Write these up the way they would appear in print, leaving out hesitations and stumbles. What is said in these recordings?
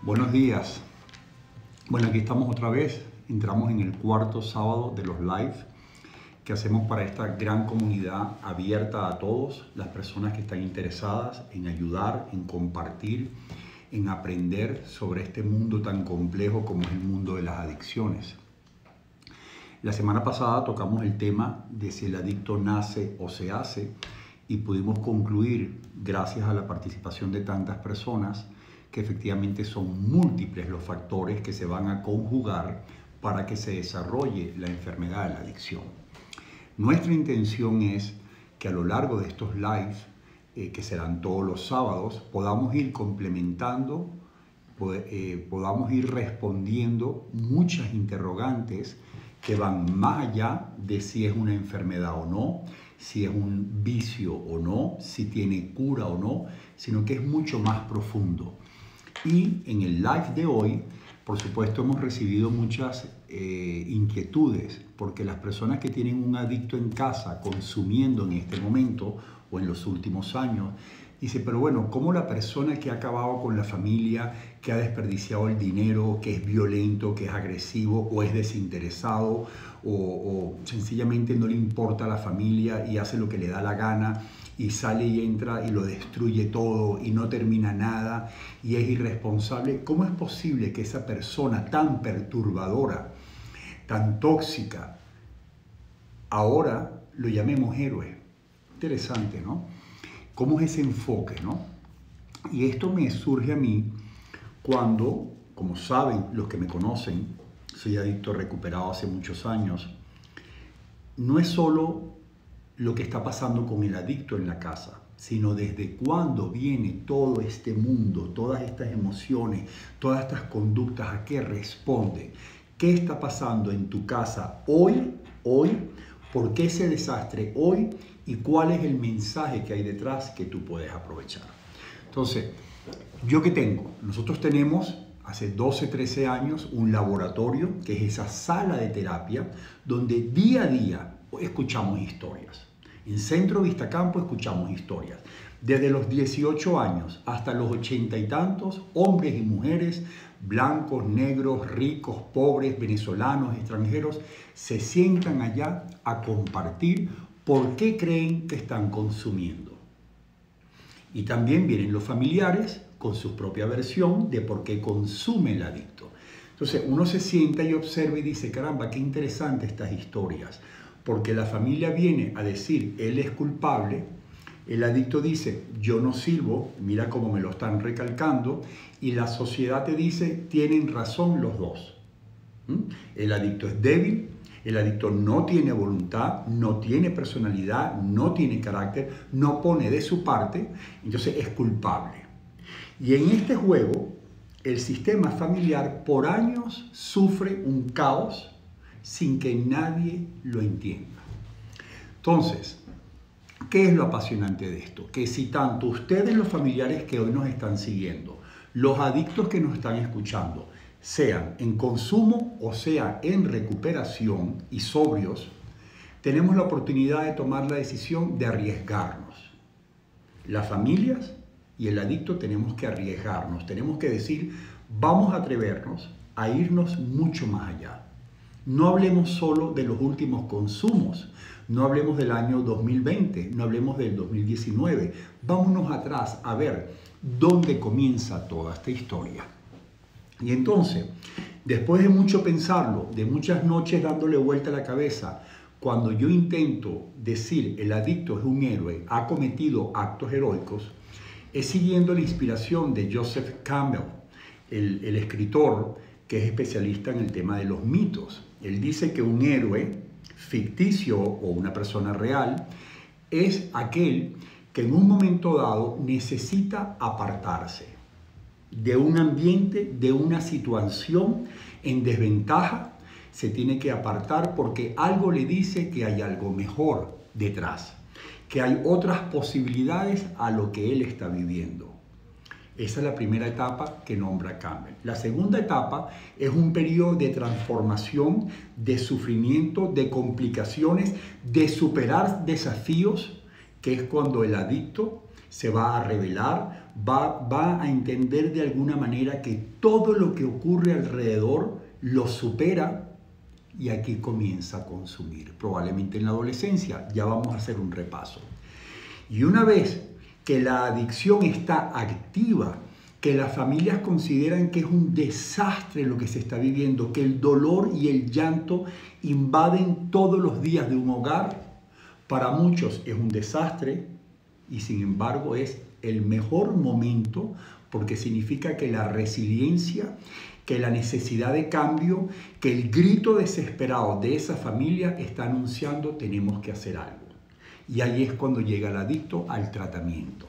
Buenos días. Bueno, aquí estamos otra vez. Entramos en el cuarto sábado de los live que hacemos para esta gran comunidad abierta a todos, las personas que están interesadas en ayudar, en compartir, en aprender sobre este mundo tan complejo como es el mundo de las adicciones. La semana pasada tocamos el tema de si el adicto nace o se hace y pudimos concluir, gracias a la participación de tantas personas, que efectivamente son múltiples los factores que se van a conjugar para que se desarrolle la enfermedad de la adicción. Nuestra intención es que a lo largo de estos lives, que serán todos los sábados, podamos ir complementando, podamos ir respondiendo muchas interrogantes que van más allá de si es una enfermedad o no, si es un vicio o no, si tiene cura o no, sino que es mucho más profundo. Y en el live de hoy, por supuesto, hemos recibido muchas inquietudes, porque las personas que tienen un adicto en casa consumiendo en este momento o en los últimos años, dice, pero bueno, ¿cómo la persona que ha acabado con la familia, que ha desperdiciado el dinero, que es violento, que es agresivo o es desinteresado o sencillamente no le importa a la familia y hace lo que le da la gana y sale y entra y lo destruye todo y no termina nada y es irresponsable? ¿Cómo es posible que esa persona tan perturbadora, tan tóxica, ahora lo llamemos héroe? Interesante, ¿no? ¿Cómo es ese enfoque, no? Y esto me surge a mí cuando, como saben los que me conocen, soy adicto recuperado hace muchos años. No es solo lo que está pasando con el adicto en la casa, sino desde cuándo viene todo este mundo, todas estas emociones, todas estas conductas, a qué responde, qué está pasando en tu casa hoy, por qué ese desastre hoy y cuál es el mensaje que hay detrás que tú puedes aprovechar. Entonces, ¿yo qué tengo? Nosotros tenemos hace 12, 13 años un laboratorio que es esa sala de terapia donde día a día escuchamos historias. En Centro Vistacampo escuchamos historias. Desde los 18 años hasta los 80 y tantos, hombres y mujeres, blancos, negros, ricos, pobres, venezolanos, extranjeros, se sientan allá a compartir por qué creen que están consumiendo. Y también vienen los familiares con su propia versión de por qué consume el adicto. Entonces uno se sienta y observa y dice, caramba, qué interesante estas historias. Porque la familia viene a decir, él es culpable, el adicto dice, yo no sirvo, mira cómo me lo están recalcando, y la sociedad te dice, tienen razón los dos. El adicto es débil, el adicto no tiene voluntad, no tiene personalidad, no tiene carácter, no pone de su parte, entonces es culpable. Y en este juego, el sistema familiar por años sufre un caos sin que nadie lo entienda. Entonces, ¿qué es lo apasionante de esto? Que si tanto ustedes, los familiares que hoy nos están siguiendo, los adictos que nos están escuchando, sean en consumo o sea en recuperación y sobrios, tenemos la oportunidad de tomar la decisión de arriesgarnos. Las familias y el adicto tenemos que arriesgarnos, tenemos que decir, vamos a atrevernos a irnos mucho más allá. No hablemos solo de los últimos consumos, no hablemos del año 2020, no hablemos del 2019. Vámonos atrás a ver dónde comienza toda esta historia. Y entonces, después de mucho pensarlo, de muchas noches dándole vuelta a la cabeza, cuando yo intento decir el adicto es un héroe, ha cometido actos heroicos, es siguiendo la inspiración de Joseph Campbell, el escritor que es especialista en el tema de los mitos. Él dice que un héroe ficticio o una persona real es aquel que en un momento dado necesita apartarse de un ambiente, de una situación en desventaja, se tiene que apartar porque algo le dice que hay algo mejor detrás, que hay otras posibilidades a lo que él está viviendo. Esa es la primera etapa que nombra Campbell. La segunda etapa es un periodo de transformación, de sufrimiento, de complicaciones, de superar desafíos, que es cuando el adicto se va a revelar, va a entender de alguna manera que todo lo que ocurre alrededor lo supera y aquí comienza a consumir. Probablemente en la adolescencia, ya vamos a hacer un repaso. Y una vez que la adicción está activa, que las familias consideran que es un desastre lo que se está viviendo, que el dolor y el llanto invaden todos los días de un hogar, para muchos es un desastre y sin embargo es el mejor momento porque significa que la resiliencia, que la necesidad de cambio, que el grito desesperado de esa familia está anunciando tenemos que hacer algo. Y ahí es cuando llega el adicto al tratamiento.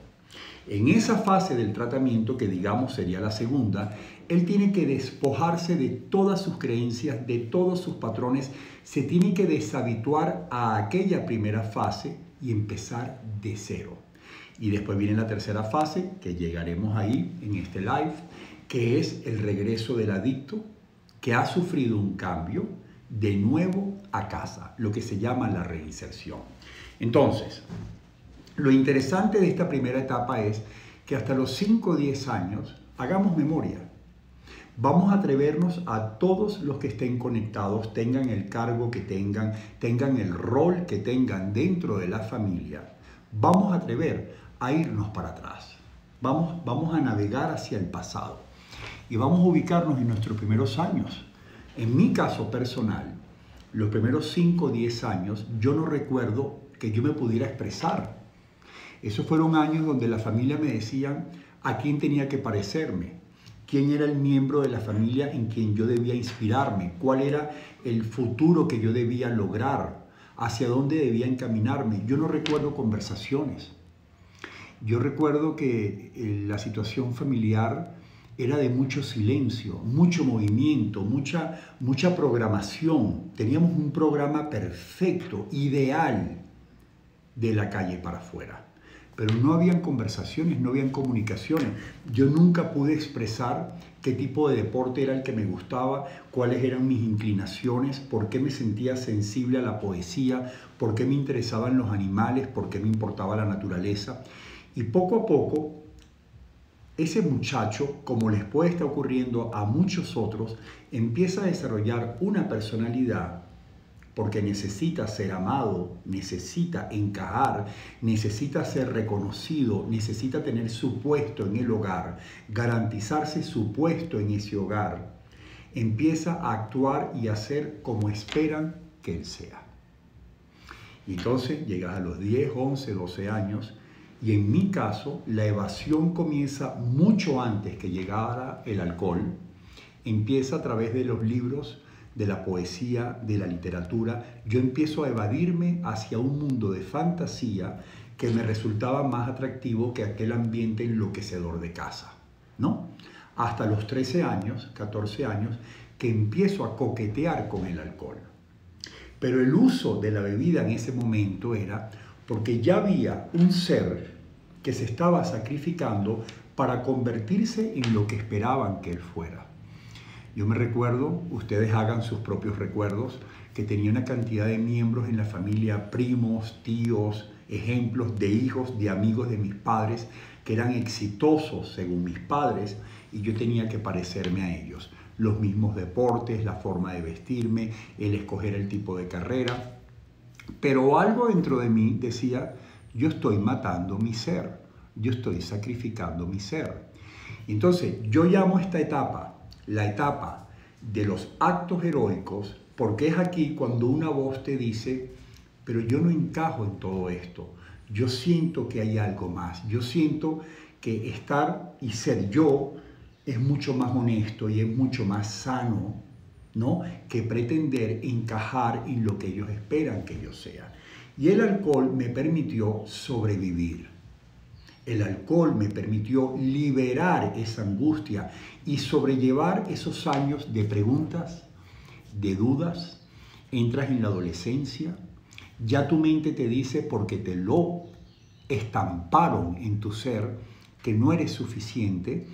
En esa fase del tratamiento, que digamos sería la segunda, él tiene que despojarse de todas sus creencias, de todos sus patrones, se tiene que deshabituar a aquella primera fase y empezar de cero. Y después viene la tercera fase, que llegaremos ahí en este live, que es el regreso del adicto que ha sufrido un cambio de nuevo a casa, lo que se llama la reinserción. Entonces, lo interesante de esta primera etapa es que hasta los 5 o 10 años hagamos memoria. Vamos a atrevernos a todos los que estén conectados, tengan el cargo que tengan el rol que tengan dentro de la familia. Vamos a atrever a irnos para atrás. Vamos a navegar hacia el pasado y vamos a ubicarnos en nuestros primeros años. En mi caso personal, los primeros 5 o 10 años, yo no recuerdo que yo me pudiera expresar. Esos fueron años donde la familia me decían a quién tenía que parecerme, quién era el miembro de la familia en quien yo debía inspirarme, cuál era el futuro que yo debía lograr, hacia dónde debía encaminarme. Yo no recuerdo conversaciones. Yo recuerdo que la situación familiar era de mucho silencio, mucho movimiento, mucha programación. Teníamos un programa perfecto, ideal, de la calle para afuera. Pero no habían conversaciones, no habían comunicaciones. Yo nunca pude expresar qué tipo de deporte era el que me gustaba, cuáles eran mis inclinaciones, por qué me sentía sensible a la poesía, por qué me interesaban los animales, por qué me importaba la naturaleza. Y poco a poco, ese muchacho, como les puede estar ocurriendo a muchos otros, empieza a desarrollar una personalidad porque necesita ser amado, necesita encajar, necesita ser reconocido, necesita tener su puesto en el hogar, garantizarse su puesto en ese hogar. Empieza a actuar y a ser como esperan que él sea. Y entonces llegas a los 10, 11, 12 años y en mi caso la evasión comienza mucho antes que llegara el alcohol. Empieza a través de los libros, de la poesía, de la literatura. Yo empiezo a evadirme hacia un mundo de fantasía que me resultaba más atractivo que aquel ambiente enloquecedor de casa, ¿no? Hasta los 13 años, 14 años, que empiezo a coquetear con el alcohol. Pero el uso de la bebida en ese momento era porque ya había un ser que se estaba sacrificando para convertirse en lo que esperaban que él fuera. Yo me recuerdo, ustedes hagan sus propios recuerdos, que tenía una cantidad de miembros en la familia, primos, tíos, ejemplos de hijos, de amigos de mis padres, que eran exitosos según mis padres, y yo tenía que parecerme a ellos. Los mismos deportes, la forma de vestirme, el escoger el tipo de carrera. Pero algo dentro de mí decía, yo estoy matando mi ser, yo estoy sacrificando mi ser. Entonces, yo llamo esta etapa la etapa de los actos heroicos, porque es aquí cuando una voz te dice, pero yo no encajo en todo esto, yo siento que hay algo más, yo siento que estar y ser yo es mucho más honesto y es mucho más sano, ¿no?, que pretender encajar en lo que ellos esperan que yo sea. Y el alcohol me permitió sobrevivir. El alcohol me permitió liberar esa angustia y sobrellevar esos años de preguntas, de dudas. Entras en la adolescencia, ya tu mente te dice, porque te lo estamparon en tu ser, que no eres suficiente,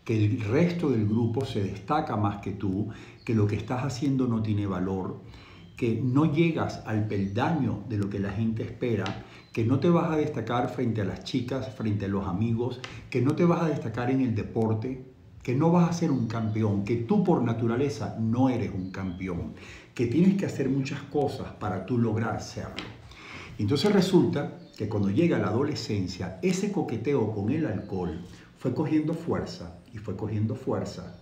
que el resto del grupo se destaca más que tú, que lo que estás haciendo no tiene valor, que no llegas al peldaño de lo que la gente espera, que no te vas a destacar frente a las chicas, frente a los amigos, que no te vas a destacar en el deporte, que no vas a ser un campeón, que tú por naturaleza no eres un campeón, que tienes que hacer muchas cosas para tú lograr serlo. Entonces resulta que cuando llega la adolescencia, ese coqueteo con el alcohol fue cogiendo fuerza y fue cogiendo fuerza.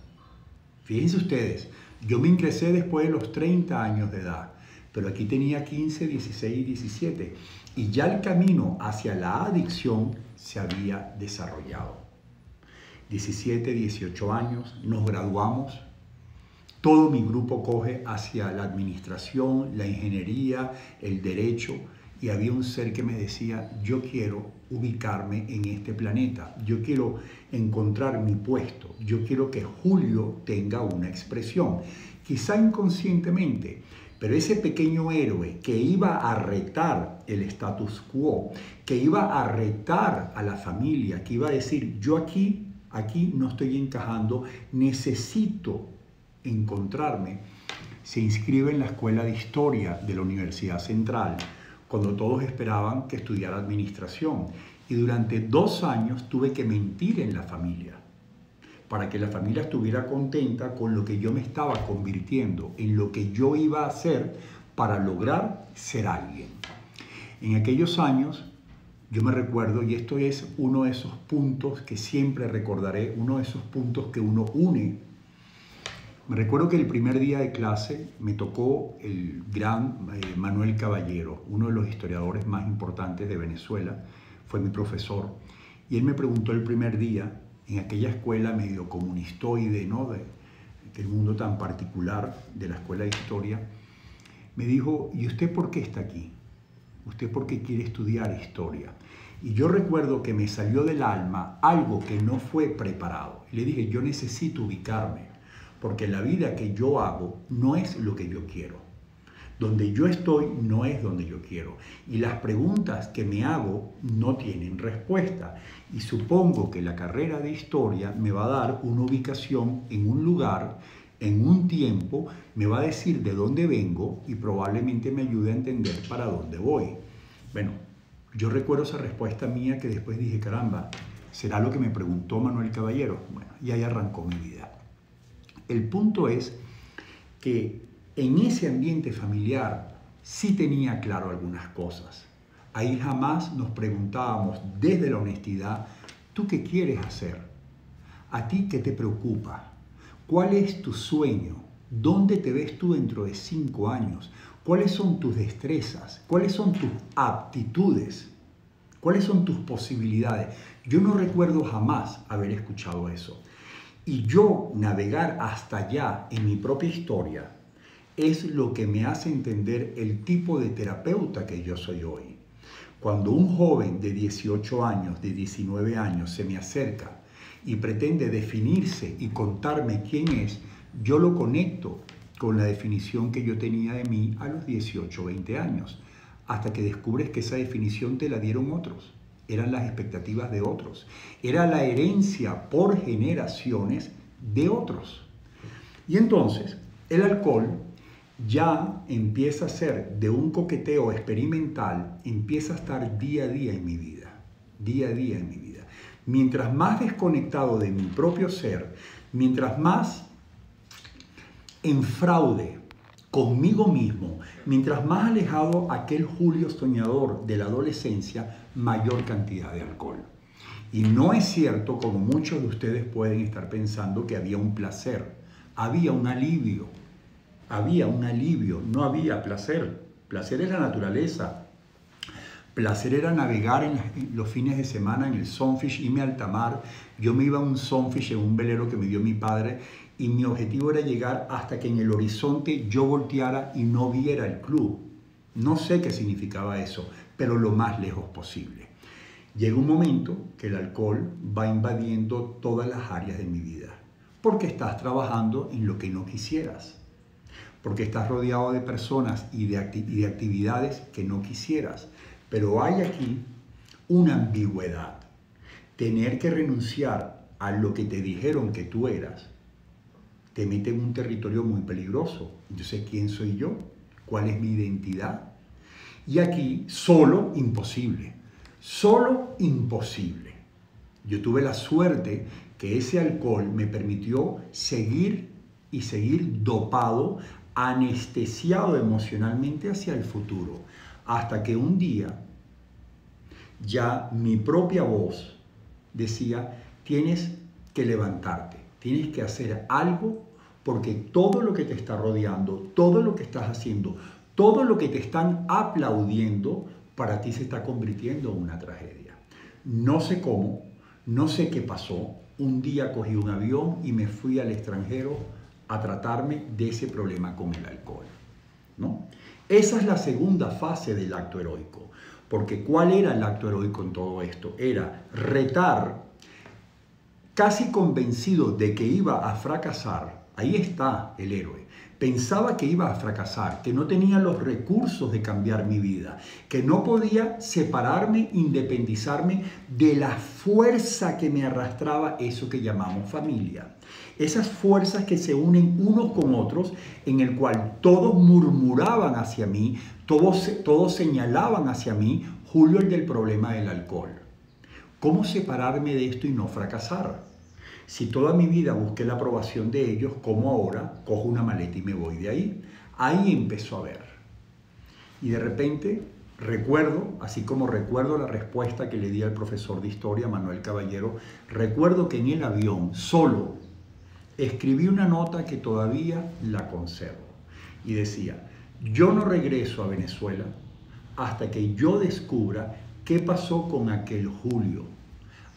Fíjense ustedes, yo me ingresé después de los 30 años de edad, pero aquí tenía 15, 16 y 17, y ya el camino hacia la adicción se había desarrollado. 17, 18 años, nos graduamos, todo mi grupo coge hacia la administración, la ingeniería, el derecho, y había un ser que me decía, yo quiero ubicarme en este planeta, yo quiero encontrar mi puesto, yo quiero que Julio tenga una expresión, quizá inconscientemente, pero ese pequeño héroe que iba a retar el status quo, que iba a retar a la familia, que iba a decir, yo aquí no estoy encajando, necesito encontrarme, se inscribe en la Escuela de Historia de la Universidad Central, cuando todos esperaban que estudiara administración. Y durante 2 años tuve que mentir en la familia, para que la familia estuviera contenta con lo que yo me estaba convirtiendo, en lo que yo iba a hacer para lograr ser alguien. En aquellos años, yo me recuerdo, y esto es uno de esos puntos que siempre recordaré, uno de esos puntos que uno une. Me recuerdo que el primer día de clase me tocó el gran Manuel Caballero, uno de los historiadores más importantes de Venezuela, fue mi profesor. Y él me preguntó el primer día, en aquella escuela medio comunistoide, ¿no? del mundo tan particular de la Escuela de Historia, me dijo, ¿y usted por qué está aquí? ¿Usted por qué quiere estudiar historia? Y yo recuerdo que me salió del alma algo que no fue preparado. Y le dije, yo necesito ubicarme, porque la vida que yo hago no es lo que yo quiero. Donde yo estoy no es donde yo quiero. Y las preguntas que me hago no tienen respuesta. Y supongo que la carrera de historia me va a dar una ubicación en un lugar, en un tiempo, me va a decir de dónde vengo y probablemente me ayude a entender para dónde voy. Bueno, yo recuerdo esa respuesta mía que después dije, caramba, ¿será lo que me preguntó Manuel Caballero? Bueno, y ahí arrancó mi vida. El punto es que en ese ambiente familiar sí tenía claro algunas cosas. Ahí jamás nos preguntábamos desde la honestidad, ¿tú qué quieres hacer? ¿A ti qué te preocupa? ¿Cuál es tu sueño? ¿Dónde te ves tú dentro de 5 años? ¿Cuáles son tus destrezas? ¿Cuáles son tus aptitudes? ¿Cuáles son tus posibilidades? Yo no recuerdo jamás haber escuchado eso. Y yo navegar hasta allá en mi propia historia es lo que me hace entender el tipo de terapeuta que yo soy hoy. Cuando un joven de 18 años, de 19 años se me acerca y pretende definirse y contarme quién es, yo lo conecto con la definición que yo tenía de mí a los 18 o 20 años, hasta que descubres que esa definición te la dieron otros. Eran las expectativas de otros. Era la herencia por generaciones de otros. Y entonces, el alcohol ya empieza a ser de un coqueteo experimental, empieza a estar día a día en mi vida. Día a día en mi vida. Mientras más desconectado de mi propio ser, mientras más en fraude conmigo mismo, mientras más alejado aquel Julio soñador de la adolescencia, mayor cantidad de alcohol. Y no es cierto, como muchos de ustedes pueden estar pensando, que había un placer. Había un alivio. Había un alivio, no había placer. Placer es la naturaleza. Placer era navegar en los fines de semana en el Sunfish, irme a alta mar. Yo me iba a un Sunfish en un velero que me dio mi padre y mi objetivo era llegar hasta que en el horizonte yo volteara y no viera el club. No sé qué significaba eso, pero lo más lejos posible. Llega un momento que el alcohol va invadiendo todas las áreas de mi vida, porque estás trabajando en lo que no quisieras, porque estás rodeado de personas y de actividades que no quisieras. Pero hay aquí una ambigüedad. Tener que renunciar a lo que te dijeron que tú eras te mete en un territorio muy peligroso. Entonces, ¿quién soy yo? ¿Cuál es mi identidad? Y aquí, solo imposible. Solo imposible. Yo tuve la suerte que ese alcohol me permitió seguir y seguir dopado, anestesiado emocionalmente hacia el futuro. Hasta que un día ya mi propia voz decía, tienes que levantarte, tienes que hacer algo porque todo lo que te está rodeando, todo lo que estás haciendo, todo lo que te están aplaudiendo, para ti se está convirtiendo en una tragedia. No sé cómo, no sé qué pasó. Un día cogí un avión y me fui al extranjero a tratarme de ese problema con el alcohol, ¿no? Esa es la segunda fase del acto heroico. Porque ¿cuál era el acto heroico en todo esto? Era retar, casi convencido de que iba a fracasar. Ahí está el héroe. Pensaba que iba a fracasar, que no tenía los recursos de cambiar mi vida, que no podía separarme, independizarme de la fuerza que me arrastraba eso que llamamos familia. Esas fuerzas que se unen unos con otros, en el cual todos murmuraban hacia mí, todos señalaban hacia mí, Julio, el del problema del alcohol. ¿Cómo separarme de esto y no fracasar? Si toda mi vida busqué la aprobación de ellos, ¿cómo ahora cojo una maleta y me voy de ahí? Ahí empezó a ver. Y de repente recuerdo, así como recuerdo la respuesta que le di al profesor de historia, Manuel Caballero, recuerdo que en el avión, solo, escribí una nota que todavía la conservo. Y decía, yo no regreso a Venezuela hasta que yo descubra qué pasó con aquel Julio.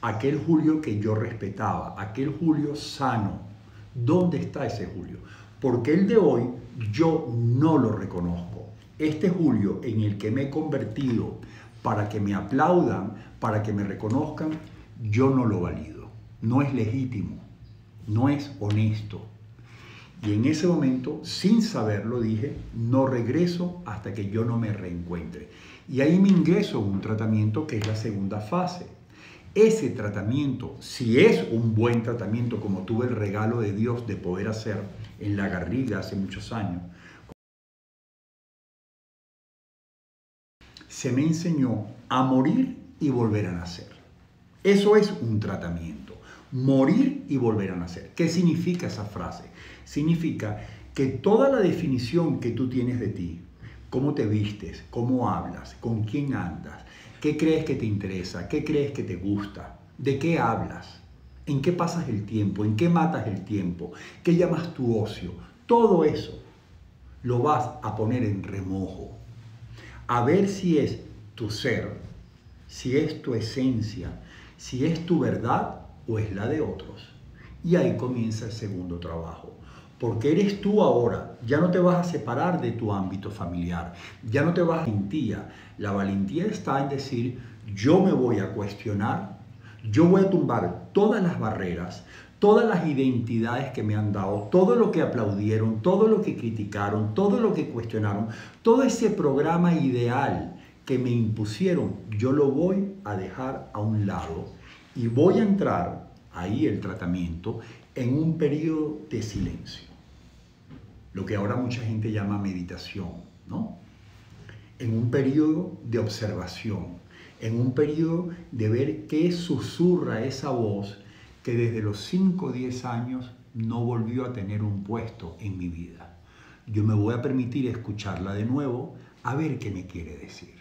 Aquel Julio que yo respetaba, aquel Julio sano. ¿Dónde está ese Julio? Porque el de hoy yo no lo reconozco. Este Julio en el que me he convertido para que me aplaudan, para que me reconozcan, yo no lo valido. No es legítimo, no es honesto. Y en ese momento, sin saberlo, dije, no regreso hasta que yo no me reencuentre. Y ahí me ingreso en un tratamiento que es la segunda fase. Ese tratamiento, si es un buen tratamiento, como tuve el regalo de Dios de poder hacer en La Garriga hace muchos años, se me enseñó a morir y volver a nacer. Eso es un tratamiento, morir y volver a nacer. ¿Qué significa esa frase? Significa que toda la definición que tú tienes de ti, cómo te vistes, cómo hablas, con quién andas, ¿qué crees que te interesa? ¿Qué crees que te gusta? ¿De qué hablas? ¿En qué pasas el tiempo? ¿En qué matas el tiempo? ¿Qué llamas tu ocio? Todo eso lo vas a poner en remojo. A ver si es tu ser, si es tu esencia, si es tu verdad o es la de otros. Y ahí comienza el segundo trabajo. Porque eres tú ahora, ya no te vas a separar de tu ámbito familiar, ya no te vas a valentía. La valentía está en decir, yo me voy a cuestionar, yo voy a tumbar todas las barreras, todas las identidades que me han dado, todo lo que aplaudieron, todo lo que criticaron, todo lo que cuestionaron, todo ese programa ideal que me impusieron, yo lo voy a dejar a un lado y voy a entrar, ahí el tratamiento, en un periodo de silencio. Lo que ahora mucha gente llama meditación, ¿no? En un periodo de observación, en un periodo de ver qué susurra esa voz que desde los 5 o 10 años no volvió a tener un puesto en mi vida. Yo me voy a permitir escucharla de nuevo a ver qué me quiere decir.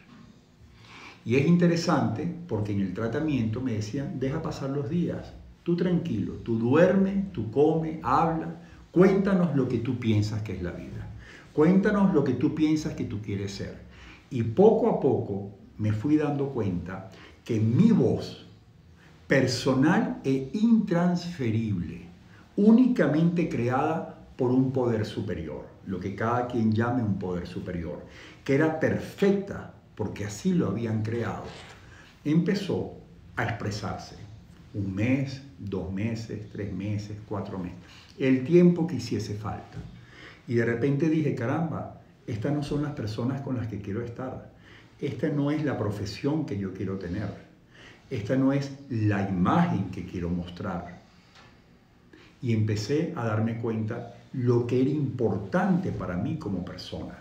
Y es interesante porque en el tratamiento me decían, deja pasar los días, tú tranquilo, tú duerme, tú come, habla, cuéntanos lo que tú piensas que es la vida. Cuéntanos lo que tú piensas que tú quieres ser. Y poco a poco me fui dando cuenta que mi voz, personal e intransferible, únicamente creada por un poder superior, lo que cada quien llame un poder superior, que era perfecta porque así lo habían creado, empezó a expresarse. 1 mes, 2 meses, 3 meses, 4 meses, el tiempo que hiciese falta. Y de repente dije, caramba, estas no son las personas con las que quiero estar. Esta no es la profesión que yo quiero tener. Esta no es la imagen que quiero mostrar. Y empecé a darme cuenta lo que era importante para mí como persona.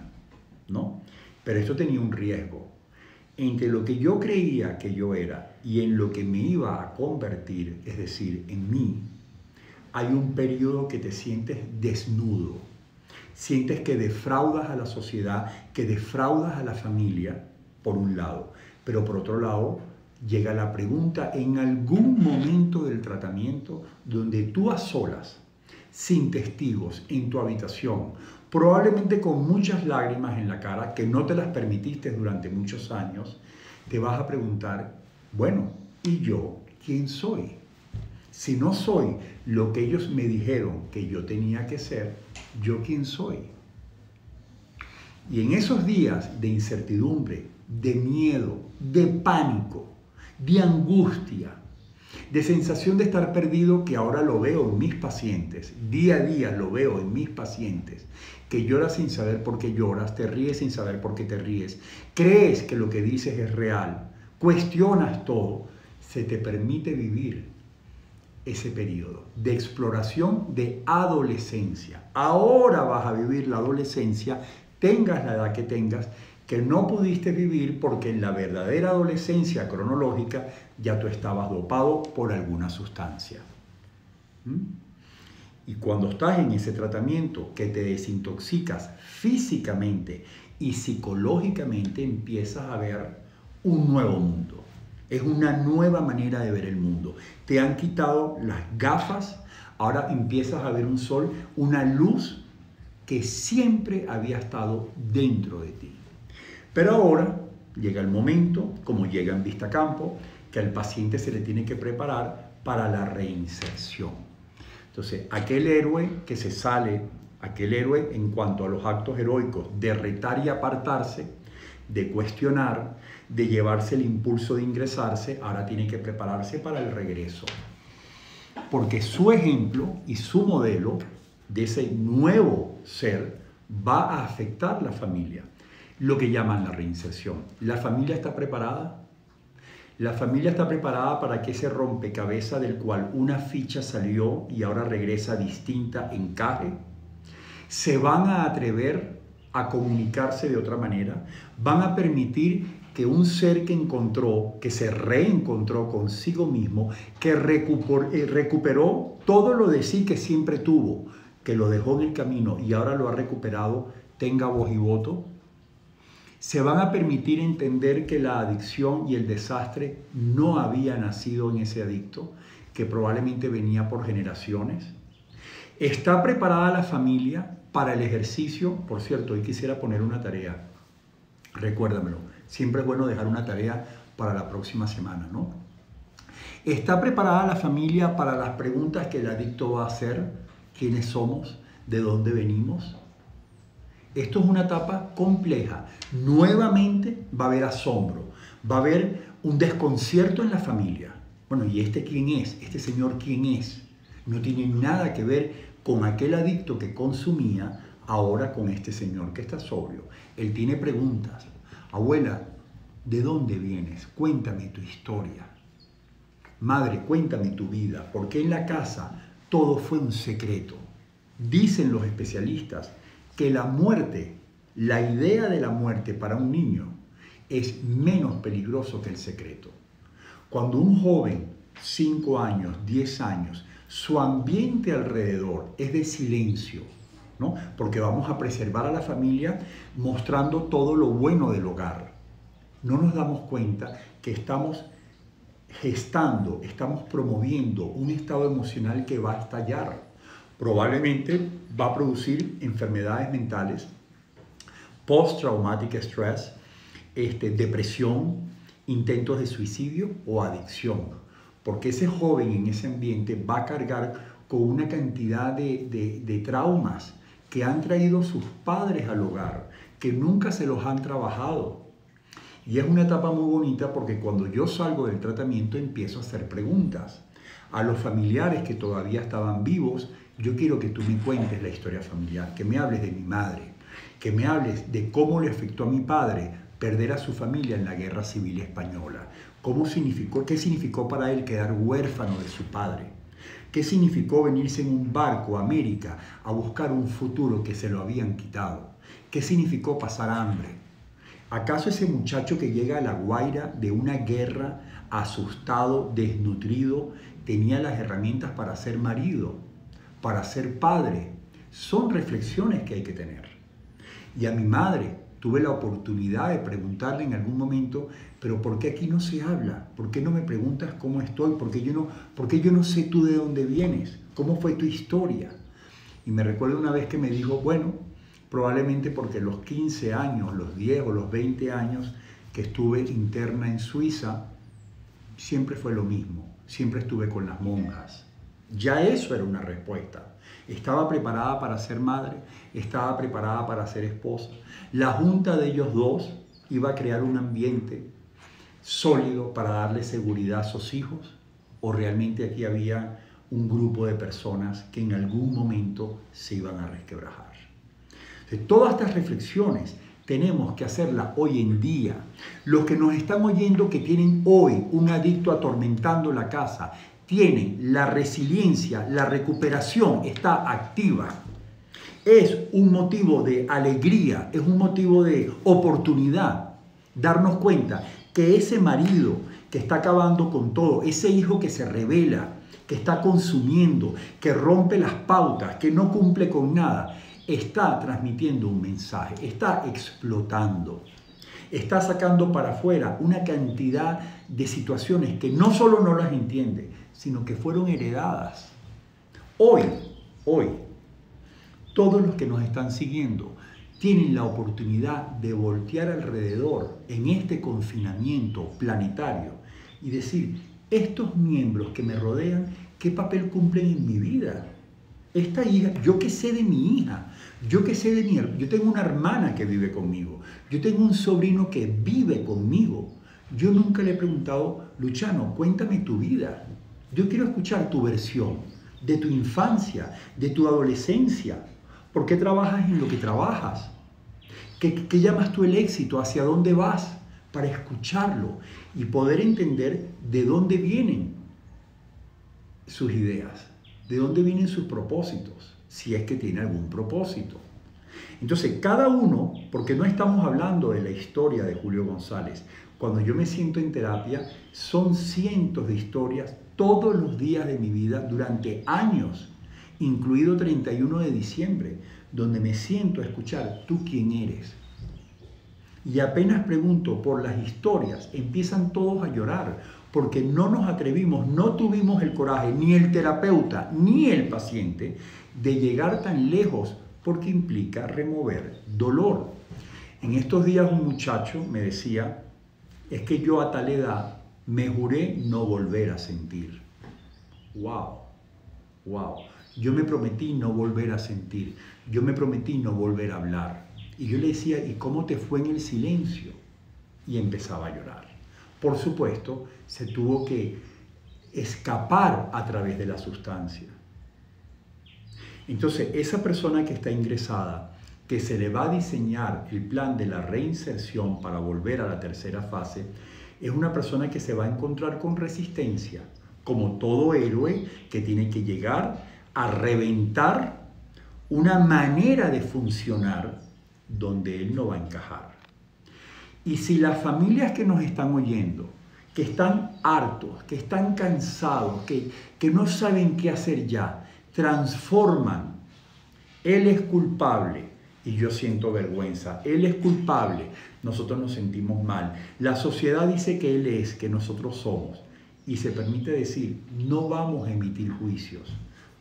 ¿no? Pero esto tenía un riesgo. Entre lo que yo creía que yo era y en lo que me iba a convertir, es decir, en mí, hay un periodo que te sientes desnudo. Sientes que defraudas a la sociedad, que defraudas a la familia, por un lado. Pero por otro lado, llega la pregunta en algún momento del tratamiento donde tú a solas, sin testigos, en tu habitación, probablemente con muchas lágrimas en la cara que no te las permitiste durante muchos años, te vas a preguntar, bueno, ¿y yo quién soy? Si no soy lo que ellos me dijeron que yo tenía que ser, ¿yo quién soy? Y en esos días de incertidumbre, de miedo, de pánico, de angustia, de sensación de estar perdido, que ahora lo veo en mis pacientes, día a día lo veo en mis pacientes, que lloras sin saber por qué lloras, te ríes sin saber por qué te ríes, crees que lo que dices es real, cuestionas todo, se te permite vivir ese periodo de exploración de adolescencia. Ahora vas a vivir la adolescencia, tengas la edad que tengas, que no pudiste vivir porque en la verdadera adolescencia cronológica ya tú estabas dopado por alguna sustancia. Y cuando estás en ese tratamiento que te desintoxicas físicamente y psicológicamente, empiezas a ver un nuevo mundo. Es una nueva manera de ver el mundo. Te han quitado las gafas, ahora empiezas a ver un sol, una luz que siempre había estado dentro de ti. Pero ahora llega el momento, como llega en Vistacampo, que al paciente se le tiene que preparar para la reinserción. Entonces, aquel héroe que se sale, aquel héroe en cuanto a los actos heroicos de retar y apartarse, de cuestionar, de llevarse el impulso de ingresarse, ahora tiene que prepararse para el regreso. Porque su ejemplo y su modelo de ese nuevo ser va a afectar la familia. Lo que llaman la reinserción. ¿La familia está preparada? La familia está preparada para que ese rompecabezas del cual una ficha salió y ahora regresa distinta encaje. ¿Se van a atrever a comunicarse de otra manera? ¿Van a permitir que un ser que encontró, que se reencontró consigo mismo, que recuperó todo lo de sí que siempre tuvo, que lo dejó en el camino y ahora lo ha recuperado, tenga voz y voto? ¿Se van a permitir entender que la adicción y el desastre no había nacido en ese adicto, que probablemente venía por generaciones? ¿Está preparada la familia para el ejercicio? Por cierto, hoy quisiera poner una tarea. Recuérdamelo. Siempre es bueno dejar una tarea para la próxima semana, ¿no? ¿Está preparada la familia para las preguntas que el adicto va a hacer? ¿Quiénes somos? ¿De dónde venimos? Esto es una etapa compleja. Nuevamente va a haber asombro, va a haber un desconcierto en la familia. Bueno, ¿y este quién es? ¿Este señor quién es? No tiene nada que ver con aquel adicto que consumía, ahora con este señor que está sobrio. Él tiene preguntas. Abuela, ¿de dónde vienes? Cuéntame tu historia. Madre, cuéntame tu vida. Porque en la casa todo fue un secreto. Dicen los especialistas que la muerte, la idea de la muerte para un niño es menos peligroso que el secreto. Cuando un joven, 5 años, 10 años, su ambiente alrededor es de silencio, ¿no? Porque vamos a preservar a la familia mostrando todo lo bueno del hogar. No nos damos cuenta que estamos gestando, estamos promoviendo un estado emocional que va a estallar. Probablemente va a producir enfermedades mentales, post-traumatic stress, depresión, intentos de suicidio o adicción. Porque ese joven en ese ambiente va a cargar con una cantidad de traumas que han traído sus padres al hogar, que nunca se los han trabajado. Y es una etapa muy bonita porque cuando yo salgo del tratamiento empiezo a hacer preguntas. A los familiares que todavía estaban vivos, yo quiero que tú me cuentes la historia familiar, que me hables de mi madre, que me hables de cómo le afectó a mi padre perder a su familia en la Guerra Civil Española. ¿Qué significó para él quedar huérfano de su padre? ¿Qué significó venirse en un barco a América a buscar un futuro que se lo habían quitado? ¿Qué significó pasar hambre? ¿Acaso ese muchacho que llega a La Guaira de una guerra, asustado, desnutrido, tenía las herramientas para ser marido, para ser padre? Son reflexiones que hay que tener. Y a mi madre tuve la oportunidad de preguntarle en algún momento, pero ¿por qué aquí no se habla? ¿Por qué no me preguntas cómo estoy? ¿Por qué yo no sé tú de dónde vienes? ¿Cómo fue tu historia? Y me recuerdo una vez que me dijo, bueno, probablemente porque los 15 años, los 10 o los 20 años que estuve interna en Suiza, siempre fue lo mismo, siempre estuve con las monjas. Ya eso era una respuesta. Estaba preparada para ser madre, estaba preparada para ser esposa. La junta de ellos dos iba a crear un ambiente sólido para darle seguridad a sus hijos, o realmente aquí había un grupo de personas que en algún momento se iban a resquebrajar. Entonces, todas estas reflexiones tenemos que hacerlas hoy en día. Los que nos están oyendo que tienen hoy un adicto atormentando la casa, tienen la resiliencia, la recuperación está activa. Es un motivo de alegría, es un motivo de oportunidad darnos cuenta que ese marido que está acabando con todo, ese hijo que se rebela, que está consumiendo, que rompe las pautas, que no cumple con nada, está transmitiendo un mensaje, está explotando, está sacando para afuera una cantidad de situaciones que no solo no las entiende, sino que fueron heredadas. Hoy, todos los que nos están siguiendo tienen la oportunidad de voltear alrededor en este confinamiento planetario y decir, estos miembros que me rodean, ¿qué papel cumplen en mi vida? Esta hija, ¿yo qué sé de mi hija? ¿Yo qué sé de mi hermana? Yo tengo una hermana que vive conmigo. Yo tengo un sobrino que vive conmigo. Yo nunca le he preguntado, Luciano, cuéntame tu vida. Yo quiero escuchar tu versión de tu infancia, de tu adolescencia. ¿Por qué trabajas en lo que trabajas? ¿Qué llamas tú el éxito? ¿Hacia dónde vas? Para escucharlo y poder entender de dónde vienen sus ideas, de dónde vienen sus propósitos, si es que tiene algún propósito. Entonces, cada uno, porque no estamos hablando de la historia de Julio González, cuando yo me siento en terapia, son cientos de historias todos los días de mi vida durante años, incluido 31 de diciembre, donde me siento a escuchar tú quién eres. Y apenas pregunto por las historias, empiezan todos a llorar, porque no nos atrevimos, no tuvimos el coraje, ni el terapeuta, ni el paciente, de llegar tan lejos, porque implica remover dolor. En estos días un muchacho me decía, es que yo a tal edad me juré no volver a sentir. ¡Wow! ¡Wow! Yo me prometí no volver a sentir, yo me prometí no volver a hablar. Y yo le decía, ¿y cómo te fue en el silencio? Y empezaba a llorar. Por supuesto, se tuvo que escapar a través de la sustancia. Entonces, esa persona que está ingresada, que se le va a diseñar el plan de la reinserción para volver a la tercera fase, es una persona que se va a encontrar con resistencia, como todo héroe que tiene que llegar a reventar una manera de funcionar donde él no va a encajar. Y si las familias que nos están oyendo, que están hartos, que están cansados, que no saben qué hacer ya, transforman, él es culpable y yo siento vergüenza, él es culpable, nosotros nos sentimos mal, la sociedad dice que él es, que nosotros somos, y se permite decir, no vamos a emitir juicios,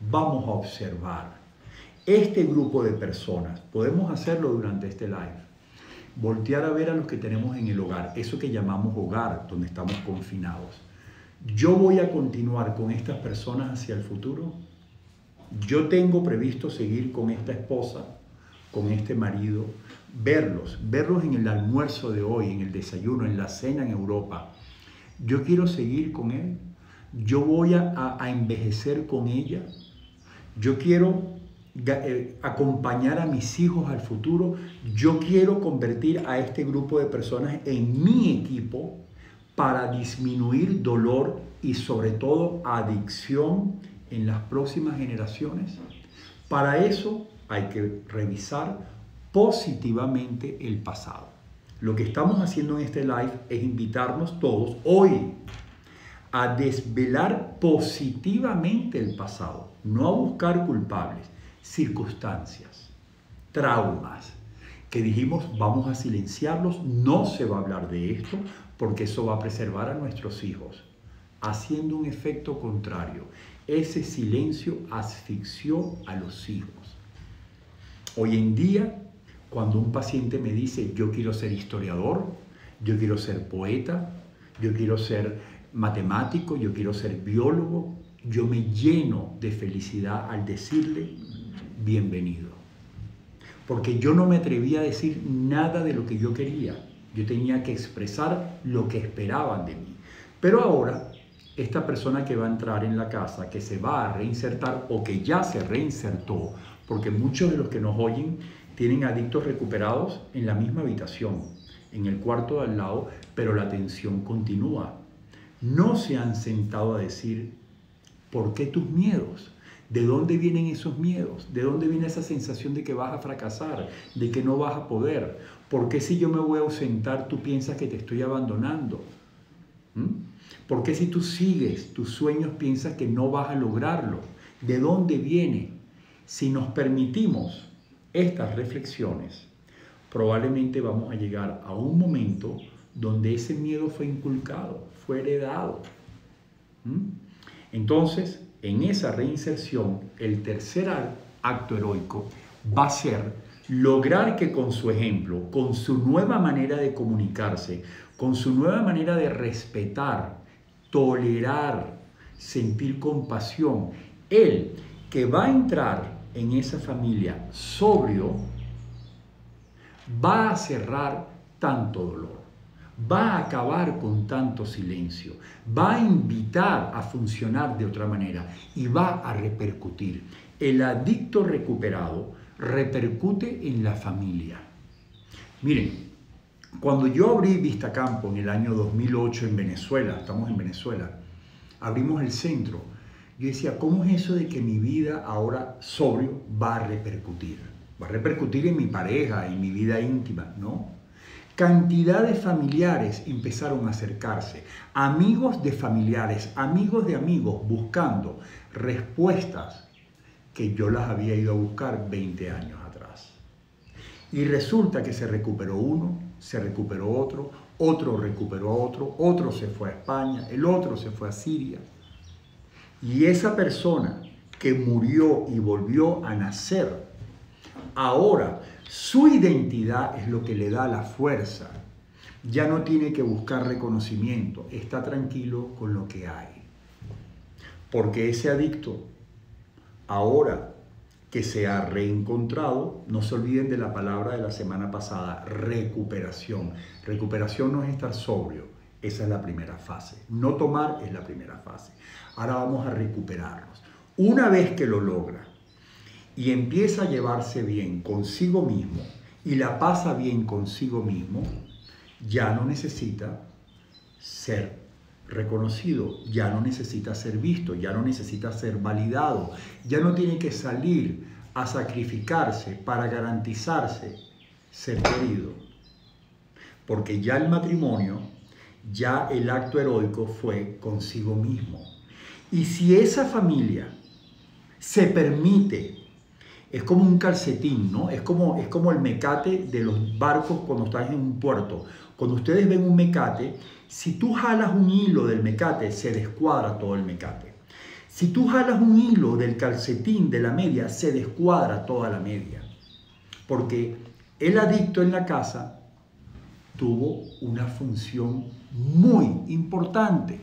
vamos a observar. Este grupo de personas, podemos hacerlo durante este live, voltear a ver a los que tenemos en el hogar, eso que llamamos hogar, donde estamos confinados. ¿Yo voy a continuar con estas personas hacia el futuro? Yo tengo previsto seguir con esta esposa, con este marido, verlos en el almuerzo de hoy, en el desayuno, en la cena en Europa. Yo quiero seguir con él. Yo voy a envejecer con ella. Yo quiero acompañar a mis hijos al futuro. Yo quiero convertir a este grupo de personas en mi equipo para disminuir dolor y sobre todo adicción en las próximas generaciones. Para eso hay que revisar positivamente el pasado. Lo que estamos haciendo en este live es invitarnos todos hoy a desvelar positivamente el pasado, no a buscar culpables, circunstancias, traumas, que dijimos vamos a silenciarlos, no se va a hablar de esto porque eso va a preservar a nuestros hijos, haciendo un efecto contrario. Ese silencio asfixió a los hijos. Hoy en día, cuando un paciente me dice yo quiero ser historiador, yo quiero ser poeta, yo quiero ser matemático, yo quiero ser biólogo, yo me lleno de felicidad al decirle bienvenido. Porque yo no me atrevía a decir nada de lo que yo quería. Yo tenía que expresar lo que esperaban de mí. Pero ahora, esta persona que va a entrar en la casa, que se va a reinsertar o que ya se reinsertó, porque muchos de los que nos oyen tienen adictos recuperados en la misma habitación, en el cuarto de al lado, pero la atención continúa. No se han sentado a decir, ¿por qué tus miedos? ¿De dónde vienen esos miedos? ¿De dónde viene esa sensación de que vas a fracasar? ¿De que no vas a poder? ¿Por qué si yo me voy a ausentar tú piensas que te estoy abandonando? ¿Por qué si tú sigues tus sueños piensas que no vas a lograrlo? ¿De dónde viene? Si nos permitimos estas reflexiones, probablemente vamos a llegar a un momento donde ese miedo fue inculcado, fue heredado. Entonces, en esa reinserción, el tercer acto heroico va a ser lograr que con su ejemplo, con su nueva manera de comunicarse, con su nueva manera de respetar, tolerar, sentir compasión, él que va a entrar en esa familia sobrio, va a cerrar tanto dolor, va a acabar con tanto silencio, va a invitar a funcionar de otra manera y va a repercutir. El adicto recuperado repercute en la familia. Miren, cuando yo abrí Vistacampo en el año 2008 en Venezuela, estamos en Venezuela, abrimos el centro, yo decía, ¿cómo es eso de que mi vida ahora sobrio va a repercutir? Va a repercutir en mi pareja, en mi vida íntima, ¿no? Cantidad de familiares empezaron a acercarse, amigos de familiares, amigos de amigos, buscando respuestas que yo las había ido a buscar 20 años atrás. Y resulta que se recuperó uno, se recuperó otro, otro recuperó a otro, otro se fue a España, el otro se fue a Siria. Y esa persona que murió y volvió a nacer, ahora su identidad es lo que le da la fuerza. Ya no tiene que buscar reconocimiento, está tranquilo con lo que hay. Porque ese adicto, ahora que se ha reencontrado, no se olviden de la palabra de la semana pasada, recuperación. Recuperación no es estar sobrio, esa es la primera fase. No tomar es la primera fase. Ahora vamos a recuperarnos. Una vez que lo logra y empieza a llevarse bien consigo mismo y la pasa bien consigo mismo, ya no necesita ser reconocido, ya no necesita ser visto, ya no necesita ser validado, ya no tiene que salir a sacrificarse para garantizarse ser querido. Porque ya el matrimonio, ya el acto heroico fue consigo mismo. Y si esa familia se permite, es como un calcetín, ¿no? Es como el mecate de los barcos cuando estás en un puerto. Cuando ustedes ven un mecate, si tú jalas un hilo del mecate, se descuadra todo el mecate. Si tú jalas un hilo del calcetín de la media, se descuadra toda la media. Porque el adicto en la casa tuvo una función muy importante.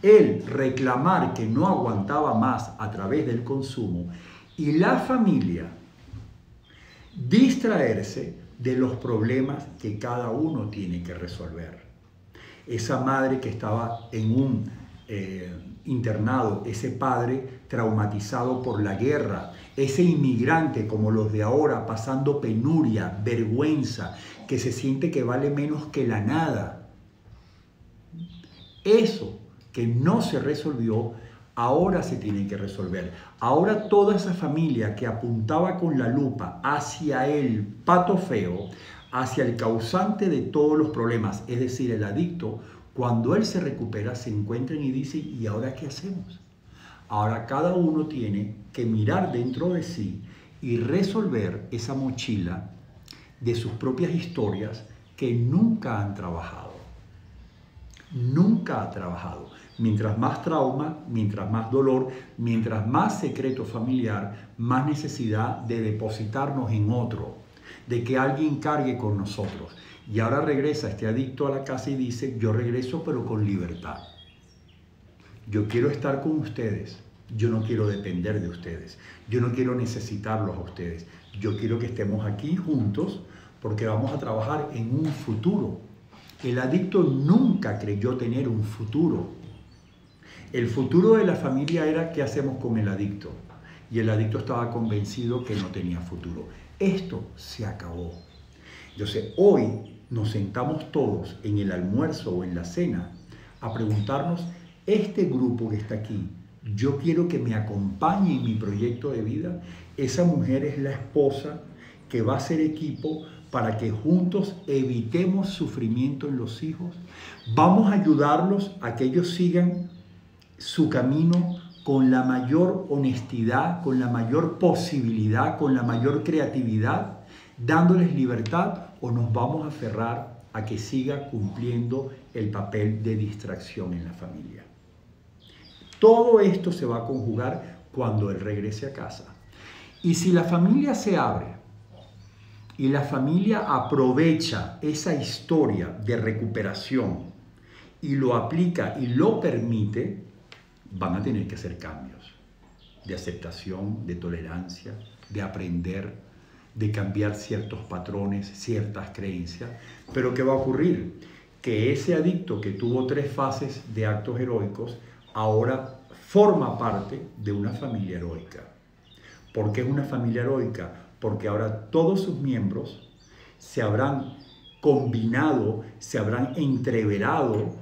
El reclamar que no aguantaba más a través del consumo y la familia distraerse de los problemas que cada uno tiene que resolver. Esa madre que estaba en un internado, ese padre traumatizado por la guerra, ese inmigrante como los de ahora pasando penuria, vergüenza, que se siente que vale menos que la nada. Eso que no se resolvió ahora se tiene que resolver. Ahora toda esa familia que apuntaba con la lupa hacia el pato feo, hacia el causante de todos los problemas, es decir, el adicto, cuando él se recupera, se encuentran y dicen, ¿y ahora qué hacemos? Ahora cada uno tiene que mirar dentro de sí y resolver esa mochila de sus propias historias que nunca han trabajado. Nunca ha trabajado. Mientras más trauma, mientras más dolor, mientras más secreto familiar, más necesidad de depositarnos en otro, de que alguien cargue con nosotros. Y ahora regresa este adicto a la casa y dice, yo regreso pero con libertad. Yo quiero estar con ustedes, yo no quiero depender de ustedes, yo no quiero necesitarlos a ustedes, yo quiero que estemos aquí juntos porque vamos a trabajar en un futuro. El adicto nunca creyó tener un futuro. El futuro de la familia era qué hacemos con el adicto. Y el adicto estaba convencido que no tenía futuro. Esto se acabó. Entonces, hoy nos sentamos todos en el almuerzo o en la cena a preguntarnos, este grupo que está aquí, yo quiero que me acompañe en mi proyecto de vida. Esa mujer es la esposa que va a ser equipo para que juntos evitemos sufrimiento en los hijos. Vamos a ayudarlos a que ellos sigan su camino con la mayor honestidad, con la mayor posibilidad, con la mayor creatividad, dándoles libertad, o nos vamos a aferrar a que siga cumpliendo el papel de distracción en la familia. Todo esto se va a conjugar cuando él regrese a casa. Y si la familia se abre y la familia aprovecha esa historia de recuperación y lo aplica y lo permite, van a tener que hacer cambios de aceptación, de tolerancia, de aprender, de cambiar ciertos patrones, ciertas creencias. Pero ¿qué va a ocurrir? Que ese adicto que tuvo 3 fases de actos heroicos ahora forma parte de una familia heroica. ¿Por qué es una familia heroica? Porque ahora todos sus miembros se habrán combinado, se habrán entreverado,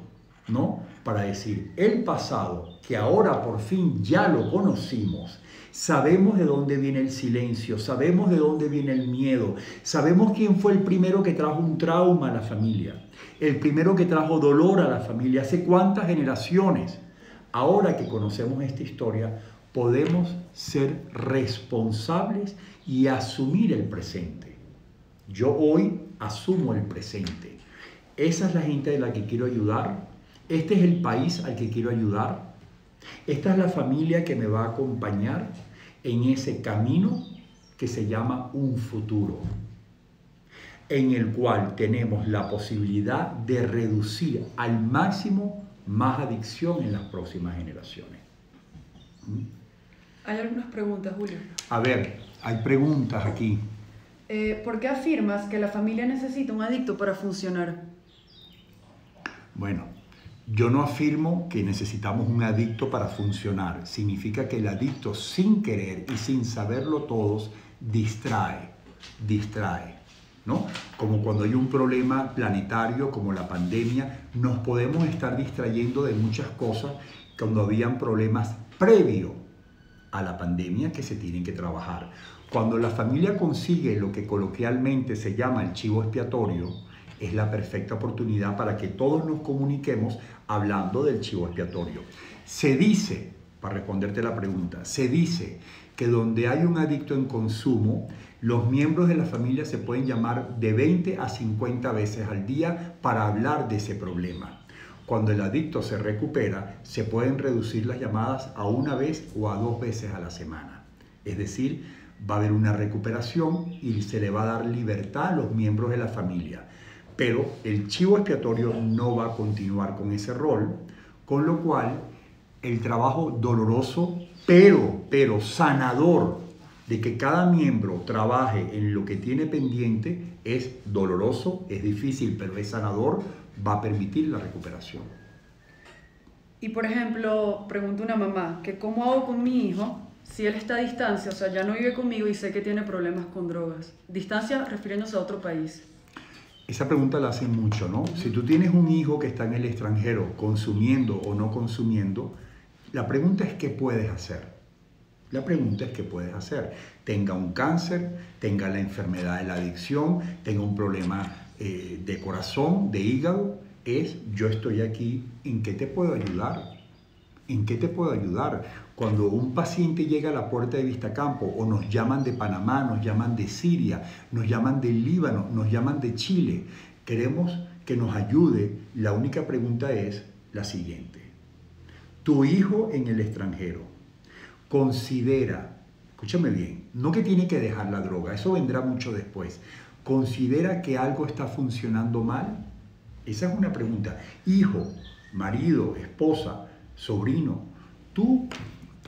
¿no? Para decir, el pasado, que ahora por fin ya lo conocimos, sabemos de dónde viene el silencio, sabemos de dónde viene el miedo, sabemos quién fue el primero que trajo un trauma a la familia, el primero que trajo dolor a la familia, hace cuántas generaciones. Ahora que conocemos esta historia, podemos ser responsables y asumir el presente. Yo hoy asumo el presente. Esa es la gente de la que quiero ayudar. Este es el país al que quiero ayudar. Esta es la familia que me va a acompañar en ese camino que se llama un futuro, en el cual tenemos la posibilidad de reducir al máximo más adicción en las próximas generaciones. Hay algunas preguntas, Julio. A ver, hay preguntas aquí. ¿Por qué afirmas que la familia necesita un adicto para funcionar? Bueno, yo no afirmo que necesitamos un adicto para funcionar. Significa que el adicto, sin querer y sin saberlo todos, distrae, ¿no? Como cuando hay un problema planetario como la pandemia, nos podemos estar distrayendo de muchas cosas cuando habían problemas previo a la pandemia que se tienen que trabajar. Cuando la familia consigue lo que coloquialmente se llama el chivo expiatorio, es la perfecta oportunidad para que todos nos comuniquemos hablando del chivo expiatorio. Se dice, para responderte la pregunta, se dice que donde hay un adicto en consumo, los miembros de la familia se pueden llamar de 20 a 50 veces al día para hablar de ese problema. Cuando el adicto se recupera, se pueden reducir las llamadas a 1 vez o a 2 veces a la semana. Es decir, va a haber una recuperación y se le va a dar libertad a los miembros de la familia. Pero el chivo expiatorio no va a continuar con ese rol, con lo cual el trabajo doloroso, pero sanador, de que cada miembro trabaje en lo que tiene pendiente, es doloroso, es difícil, pero es sanador, va a permitir la recuperación. Y por ejemplo, pregunta una mamá, que ¿cómo hago con mi hijo si él está a distancia? O sea, ya no vive conmigo y sé que tiene problemas con drogas. Distancia refiriéndose a otro país. Esa pregunta la hacen mucho, ¿no? Si tú tienes un hijo que está en el extranjero consumiendo o no consumiendo, La pregunta es ¿qué puedes hacer? La pregunta es ¿qué puedes hacer? Tenga un cáncer, tenga la enfermedad de la adicción, tenga un problema de corazón, de hígado, yo estoy aquí, ¿en qué te puedo ayudar? ¿En qué te puedo ayudar? Cuando un paciente llega a la puerta de Vistacampo o nos llaman de Panamá, nos llaman de Siria, nos llaman del Líbano, nos llaman de Chile, queremos que nos ayude, la única pregunta es la siguiente. Tu hijo en el extranjero considera, escúchame bien, no que tiene que dejar la droga, eso vendrá mucho después, considera que algo está funcionando mal. Esa es una pregunta. Hijo, marido, esposa, sobrino, ¿tú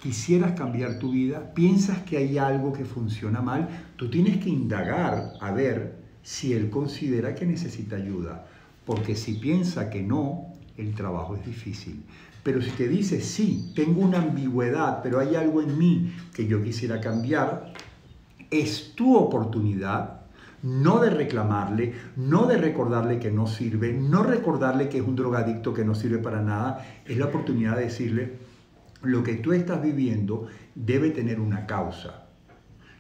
quisieras cambiar tu vida? ¿Piensas que hay algo que funciona mal? Tú tienes que indagar a ver si él considera que necesita ayuda. Porque si piensa que no, el trabajo es difícil. Pero si te dice, sí, tengo una ambigüedad, pero hay algo en mí que yo quisiera cambiar, es tu oportunidad. No de reclamarle, no de recordarle que no sirve, no recordarle que es un drogadicto que no sirve para nada. Es la oportunidad de decirle, lo que tú estás viviendo debe tener una causa.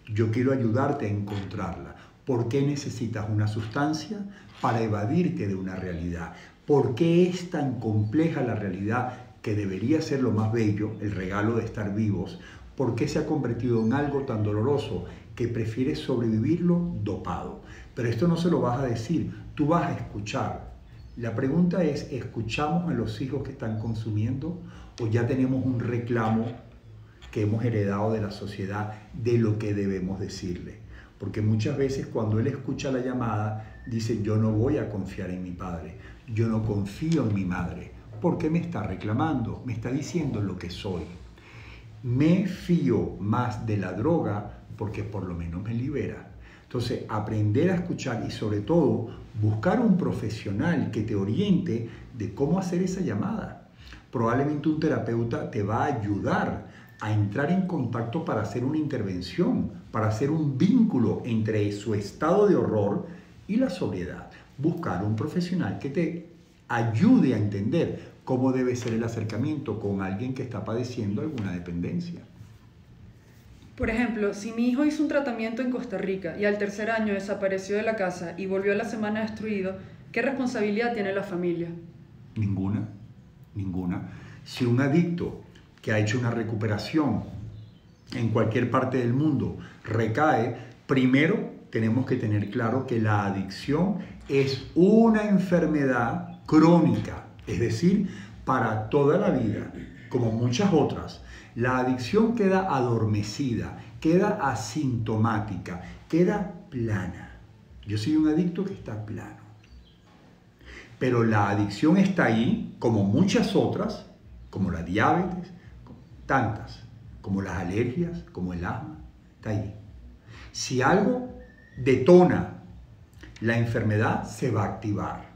Yo quiero ayudarte a encontrarla. ¿Por qué necesitas una sustancia? Para evadirte de una realidad. ¿Por qué es tan compleja la realidad que debería ser lo más bello, el regalo de estar vivos? ¿Por qué se ha convertido en algo tan doloroso que prefieres sobrevivirlo dopado? Pero esto no se lo vas a decir, tú vas a escuchar. La pregunta es, ¿escuchamos a los hijos que están consumiendo o ya tenemos un reclamo que hemos heredado de la sociedad de lo que debemos decirle? Porque muchas veces cuando él escucha la llamada, dice, yo no voy a confiar en mi padre, yo no confío en mi madre. ¿Por qué me está reclamando? Me está diciendo lo que soy. Me fío más de la droga porque por lo menos me libera. Entonces, aprender a escuchar y sobre todo buscar un profesional que te oriente de cómo hacer esa llamada. Probablemente un terapeuta te va a ayudar a entrar en contacto para hacer una intervención, para hacer un vínculo entre su estado de horror y la sobriedad. Buscar un profesional que te ayude a entender cómo debe ser el acercamiento con alguien que está padeciendo alguna dependencia. Por ejemplo, si mi hijo hizo un tratamiento en Costa Rica y al tercer año desapareció de la casa y volvió a la semana destruido, ¿qué responsabilidad tiene la familia? Ninguna, ninguna. Si un adicto que ha hecho una recuperación en cualquier parte del mundo recae, primero tenemos que tener claro que la adicción es una enfermedad crónica, es decir, para toda la vida, como muchas otras. La adicción queda adormecida, queda asintomática, queda plana. Yo soy un adicto que está plano. Pero la adicción está ahí, como muchas otras, como la diabetes, tantas, como las alergias, como el asma, está ahí. Si algo detona la enfermedad, se va a activar.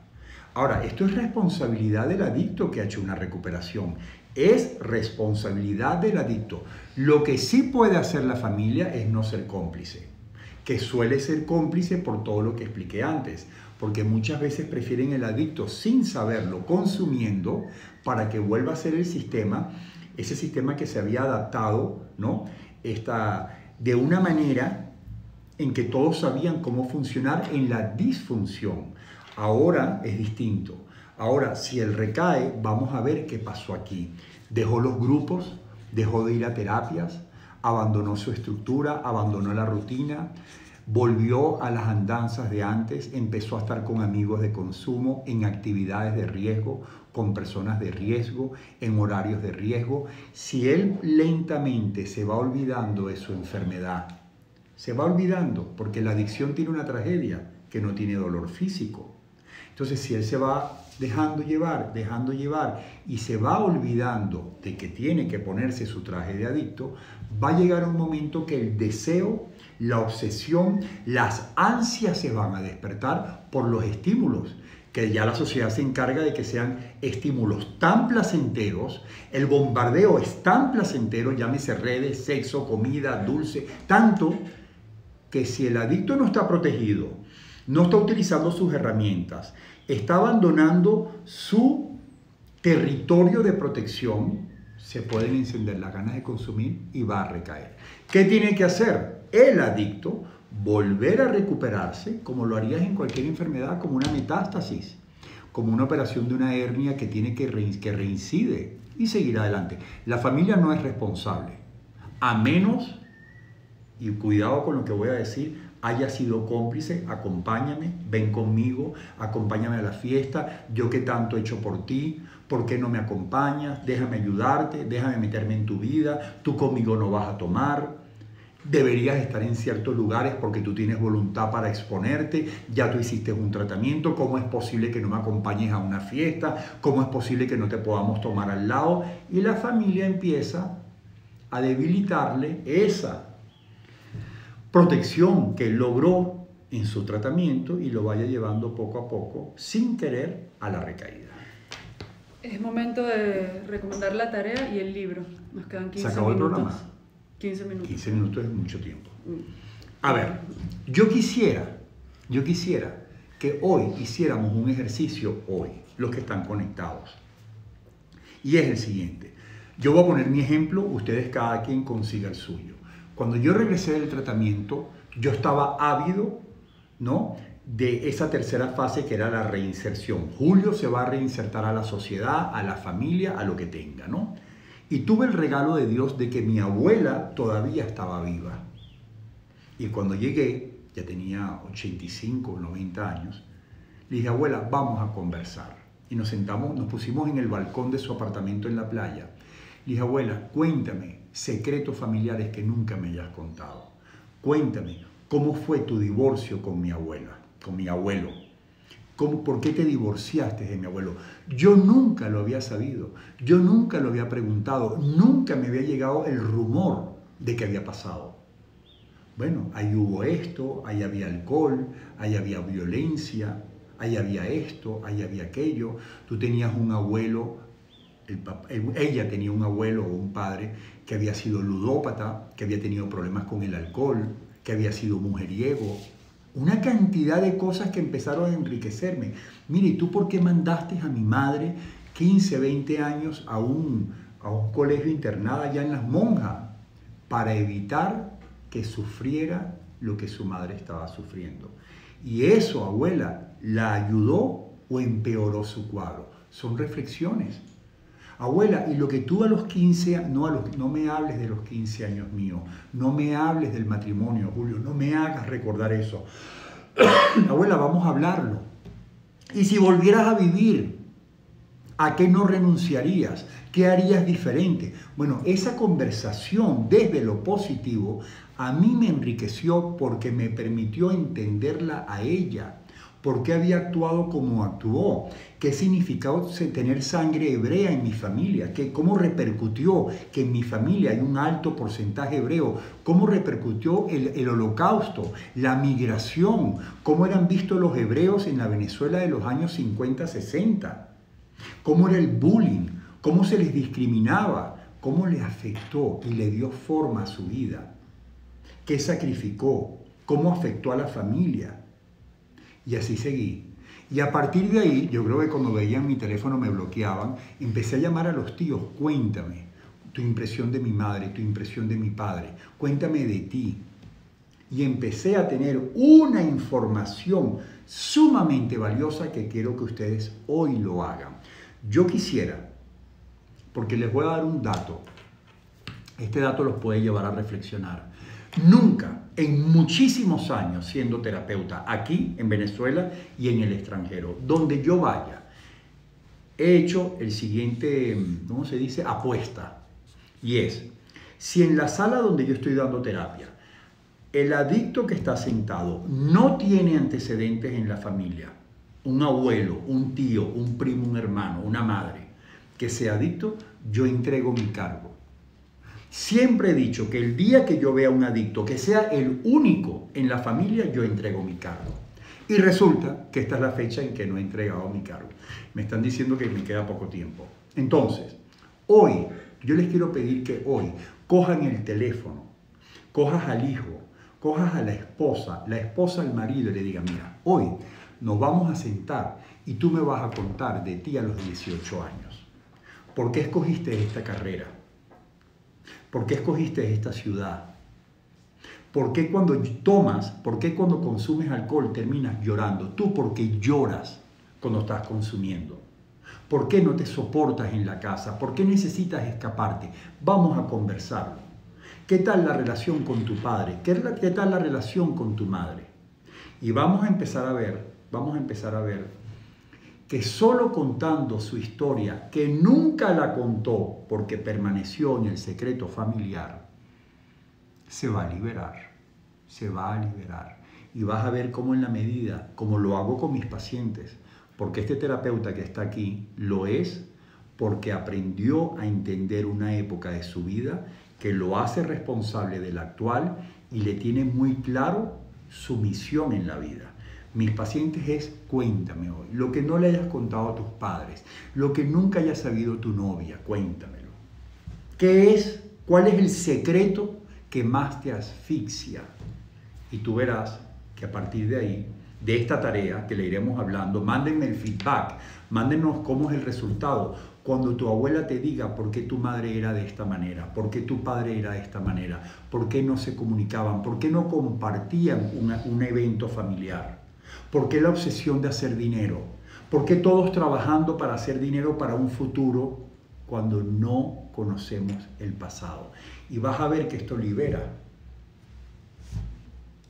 Ahora, esto es responsabilidad del adicto que ha hecho una recuperación. Es responsabilidad del adicto. Lo que sí puede hacer la familia es no ser cómplice, que suele ser cómplice por todo lo que expliqué antes, porque muchas veces prefieren el adicto sin saberlo, consumiendo, para que vuelva a ser el sistema, ese sistema que se había adaptado, ¿no? De una manera en que todos sabían cómo funcionar en la disfunción. Ahora es distinto. Ahora, si él recae, vamos a ver qué pasó aquí. Dejó los grupos, dejó de ir a terapias, abandonó su estructura, abandonó la rutina, volvió a las andanzas de antes, empezó a estar con amigos de consumo, en actividades de riesgo, con personas de riesgo, en horarios de riesgo. Si él lentamente se va olvidando de su enfermedad, se va olvidando, porque la adicción tiene una tragedia que no tiene dolor físico. Entonces, si él se va dejando llevar y se va olvidando de que tiene que ponerse su traje de adicto, va a llegar un momento que el deseo, la obsesión, las ansias se van a despertar por los estímulos, que ya la sociedad se encarga de que sean estímulos tan placenteros, el bombardeo es tan placentero, llámese redes, sexo, comida, dulce, tanto que si el adicto no está protegido, no está utilizando sus herramientas, está abandonando su territorio de protección, se pueden encender las ganas de consumir y va a recaer. ¿Qué tiene que hacer el adicto? Volver a recuperarse, como lo harías en cualquier enfermedad, como una metástasis, como una operación de una hernia que tiene que reincide y seguir adelante. La familia no es responsable, a menos, y cuidado con lo que voy a decir, haya sido cómplice. Acompáñame, ven conmigo, acompáñame a la fiesta, yo que tanto he hecho por ti, ¿por qué no me acompañas? Déjame ayudarte, déjame meterme en tu vida, tú conmigo no vas a tomar. Deberías estar en ciertos lugares porque tú tienes voluntad para exponerte, ya tú hiciste un tratamiento, ¿cómo es posible que no me acompañes a una fiesta? ¿Cómo es posible que no te podamos tomar al lado? Y la familia empieza a debilitarle esa protección que él logró en su tratamiento y lo vaya llevando poco a poco, sin querer, a la recaída. Es momento de recomendar la tarea y el libro. Nos quedan 15 minutos. ¿Se acabó el programa? 15 minutos. 15 minutos es mucho tiempo. A ver, yo quisiera que hoy hiciéramos un ejercicio hoy, los que están conectados. Y es el siguiente. Yo voy a poner mi ejemplo, ustedes cada quien consiga el suyo. Cuando yo regresé del tratamiento, yo estaba ávido, ¿no?, de esa tercera fase que era la reinserción. Julio se va a reinsertar a la sociedad, a la familia, a lo que tenga, ¿no? Y tuve el regalo de Dios de que mi abuela todavía estaba viva. Y cuando llegué, ya tenía 85 o 90 años, le dije, abuela, vamos a conversar. Y nos sentamos, nos pusimos en el balcón de su apartamento en la playa. Le dije, abuela, cuéntame secretos familiares que nunca me hayas contado. Cuéntame, ¿cómo fue tu divorcio con mi abuela, con mi abuelo? ¿Por qué te divorciaste de mi abuelo? Yo nunca lo había sabido, yo nunca lo había preguntado, nunca me había llegado el rumor de que había pasado. Bueno, ahí hubo esto, ahí había alcohol, ahí había violencia, ahí había esto, ahí había aquello. Tú tenías un abuelo, ella tenía un abuelo o un padre que había sido ludópata, que había tenido problemas con el alcohol, que había sido mujeriego. Una cantidad de cosas que empezaron a enriquecerme. Mire, ¿y tú por qué mandaste a mi madre 15, 20 años a un colegio internado allá en Las Monjas? Para evitar que sufriera lo que su madre estaba sufriendo. Y eso, abuela, ¿la ayudó o empeoró su cuadro? Son reflexiones. Abuela, y lo que tú a los 15, no me hables de los 15 años míos, no me hables del matrimonio, Julio, no me hagas recordar eso. Abuela, vamos a hablarlo. Y si volvieras a vivir, ¿a qué no renunciarías? ¿Qué harías diferente? Bueno, esa conversación desde lo positivo a mí me enriqueció porque me permitió entenderla a ella. ¿Por qué había actuado como actuó? ¿Qué significaba tener sangre hebrea en mi familia? ¿Cómo repercutió que en mi familia hay un alto porcentaje hebreo? ¿Cómo repercutió el holocausto, la migración? ¿Cómo eran vistos los hebreos en la Venezuela de los años 50, 60? ¿Cómo era el bullying? ¿Cómo se les discriminaba? ¿Cómo le afectó y le dio forma a su vida? ¿Qué sacrificó? ¿Cómo afectó a la familia? Y así seguí. Y a partir de ahí, yo creo que cuando veían mi teléfono me bloqueaban, empecé a llamar a los tíos, cuéntame tu impresión de mi madre, tu impresión de mi padre, cuéntame de ti. Y empecé a tener una información sumamente valiosa que quiero que ustedes hoy lo hagan. Yo quisiera, porque les voy a dar un dato, este dato los puede llevar a reflexionar. Nunca, en muchísimos años siendo terapeuta, aquí en Venezuela y en el extranjero, donde yo vaya, he hecho el siguiente, ¿cómo se dice?, apuesta. Y es, si en la sala donde yo estoy dando terapia, el adicto que está sentado no tiene antecedentes en la familia, un abuelo, un tío, un primo, un hermano, una madre, que sea adicto, yo entrego mi cargo. Siempre he dicho que el día que yo vea un adicto, que sea el único en la familia, yo entrego mi cargo. Y resulta que esta es la fecha en que no he entregado mi cargo. Me están diciendo que me queda poco tiempo. Entonces, hoy, yo les quiero pedir que hoy cojan el teléfono, cojas al hijo, cojas a la esposa al marido y le digan, mira, hoy nos vamos a sentar y tú me vas a contar de ti a los 18 años. ¿Por qué escogiste esta carrera? ¿Por qué escogiste esta ciudad? ¿Por qué cuando tomas, por qué cuando consumes alcohol terminas llorando? Tú, ¿por qué lloras cuando estás consumiendo? ¿Por qué no te soportas en la casa? ¿Por qué necesitas escaparte? Vamos a conversarlo. ¿Qué tal la relación con tu padre? ¿Qué tal la relación con tu madre? Y vamos a empezar a ver que solo contando su historia, que nunca la contó porque permaneció en el secreto familiar, se va a liberar, se va a liberar. Y vas a ver cómo en la medida, como lo hago con mis pacientes, porque este terapeuta que está aquí lo es porque aprendió a entender una época de su vida que lo hace responsable de la actual y le tiene muy claro su misión en la vida. Mis pacientes es, cuéntame hoy, lo que no le hayas contado a tus padres, lo que nunca haya sabido tu novia, cuéntamelo. ¿Qué es? ¿Cuál es el secreto que más te asfixia? Y tú verás que a partir de ahí, de esta tarea que le iremos hablando, mándenme el feedback, mándenos cómo es el resultado. Cuando tu abuela te diga por qué tu madre era de esta manera, por qué tu padre era de esta manera, por qué no se comunicaban, por qué no compartían un evento familiar, por qué la obsesión de hacer dinero, por qué todos trabajando para hacer dinero para un futuro cuando no conocemos el pasado. Y vas a ver que esto libera.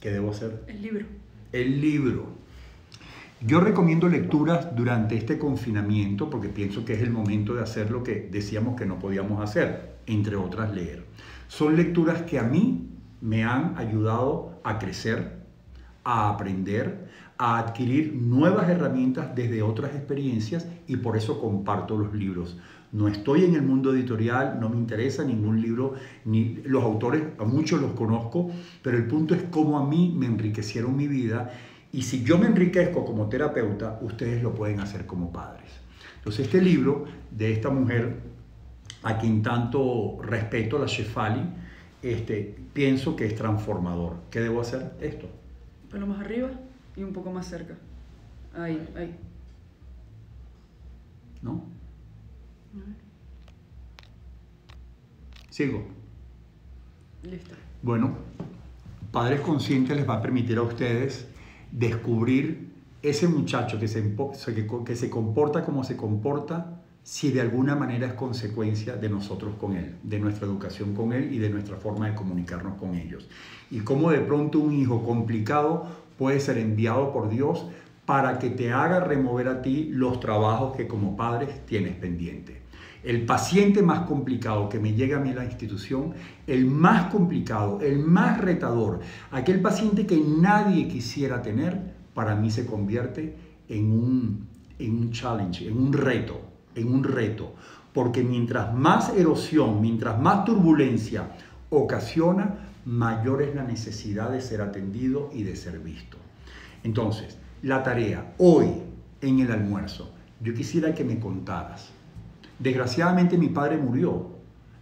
¿Qué debo hacer? El libro. El libro. Yo recomiendo lecturas durante este confinamiento porque pienso que es el momento de hacer lo que decíamos que no podíamos hacer, entre otras leer. Son lecturas que a mí me han ayudado a crecer, a aprender, a adquirir nuevas herramientas desde otras experiencias y por eso comparto los libros. No estoy en el mundo editorial, no me interesa ningún libro, ni los autores, a muchos los conozco, pero el punto es cómo a mí me enriquecieron mi vida y si yo me enriquezco como terapeuta, ustedes lo pueden hacer como padres. Entonces este libro de esta mujer a quien tanto respeto, la Shefali, pienso que es transformador. ¿Qué debo hacer? Esto. Pelo más arriba y un poco más cerca. Ahí, ahí. ¿No? Sigo. Listo. Bueno, Padres Conscientes les va a permitir a ustedes descubrir ese muchacho que se comporta como se comporta si de alguna manera es consecuencia de nosotros con él, de nuestra educación con él y de nuestra forma de comunicarnos con ellos. Y cómo de pronto un hijo complicado puede ser enviado por Dios para que te haga remover a ti los trabajos que como padres tienes pendiente. El paciente más complicado que me llega a mí a la institución, el más complicado, el más retador, aquel paciente que nadie quisiera tener, para mí se convierte en un challenge, en un reto. Porque mientras más erosión, mientras más turbulencia ocasiona, mayor es la necesidad de ser atendido y de ser visto. Entonces, la tarea hoy en el almuerzo, yo quisiera que me contaras. Desgraciadamente mi padre murió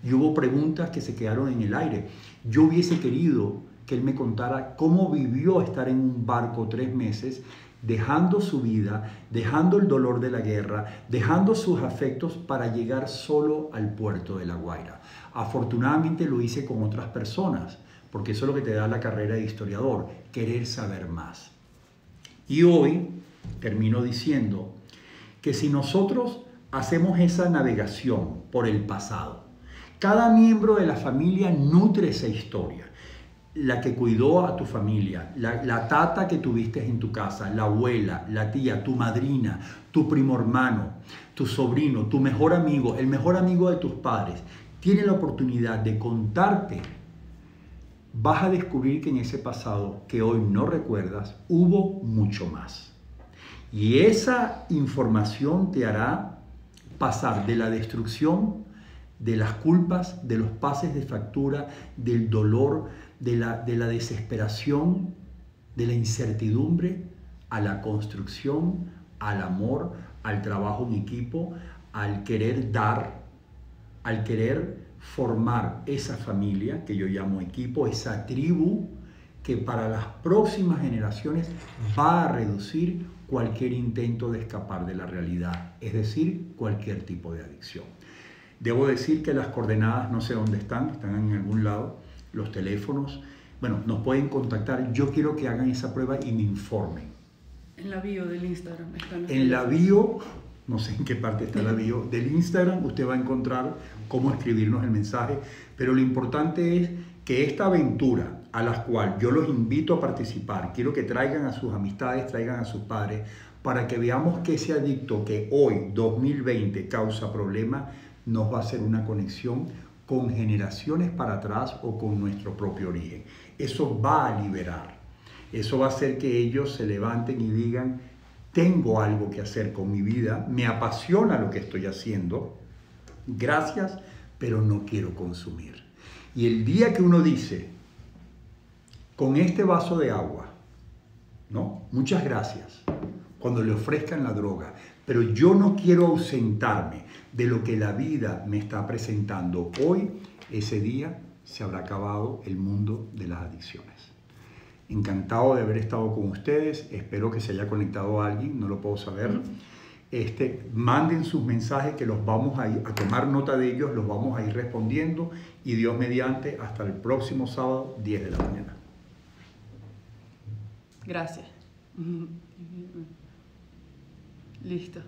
y hubo preguntas que se quedaron en el aire. Yo hubiese querido que él me contara cómo vivió estar en un barco 3 meses, dejando su vida, dejando el dolor de la guerra, dejando sus afectos para llegar solo al puerto de La Guaira. Afortunadamente lo hice con otras personas, porque eso es lo que te da la carrera de historiador, querer saber más. Y hoy termino diciendo que si nosotros hacemos esa navegación por el pasado, cada miembro de la familia nutre esa historia. La que cuidó a tu familia, la tata que tuviste en tu casa, la abuela, la tía, tu madrina, tu primo hermano, tu sobrino, tu mejor amigo, el mejor amigo de tus padres, tiene la oportunidad de contarte. Vas a descubrir que en ese pasado que hoy no recuerdas, hubo mucho más. Y esa información te hará pasar de la destrucción, de las culpas, de los pases de factura, del dolor, de la desesperación, de la incertidumbre, a la construcción, al amor, al trabajo en equipo, al querer dar, al querer formar esa familia que yo llamo equipo, esa tribu que para las próximas generaciones va a reducir cualquier intento de escapar de la realidad, es decir, cualquier tipo de adicción. Debo decir que las coordenadas no sé dónde están en algún lado, los teléfonos. Bueno, nos pueden contactar. Yo quiero que hagan esa prueba y me informen. En la bio del Instagram están los En la teléfonos. bio, no sé en qué parte está la bio del Instagram, usted va a encontrar cómo escribirnos el mensaje, pero lo importante es que esta aventura a la cual yo los invito a participar, quiero que traigan a sus amistades, traigan a sus padres, para que veamos que ese adicto que hoy, 2020, causa problemas, nos va a hacer una conexión con generaciones para atrás o con nuestro propio origen. Eso va a liberar, eso va a hacer que ellos se levanten y digan, tengo algo que hacer con mi vida, me apasiona lo que estoy haciendo, gracias, pero no quiero consumir. Y el día que uno dice, con este vaso de agua, ¿no? Muchas gracias, cuando le ofrezcan la droga, pero yo no quiero ausentarme de lo que la vida me está presentando hoy, ese día se habrá acabado el mundo de las adicciones. Encantado de haber estado con ustedes, espero que se haya conectado alguien, no lo puedo saber. Manden sus mensajes que los vamos a tomar nota de ellos, los vamos a ir respondiendo y Dios mediante hasta el próximo sábado 10 de la mañana. Gracias. Listo.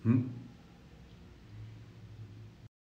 ¿Mm?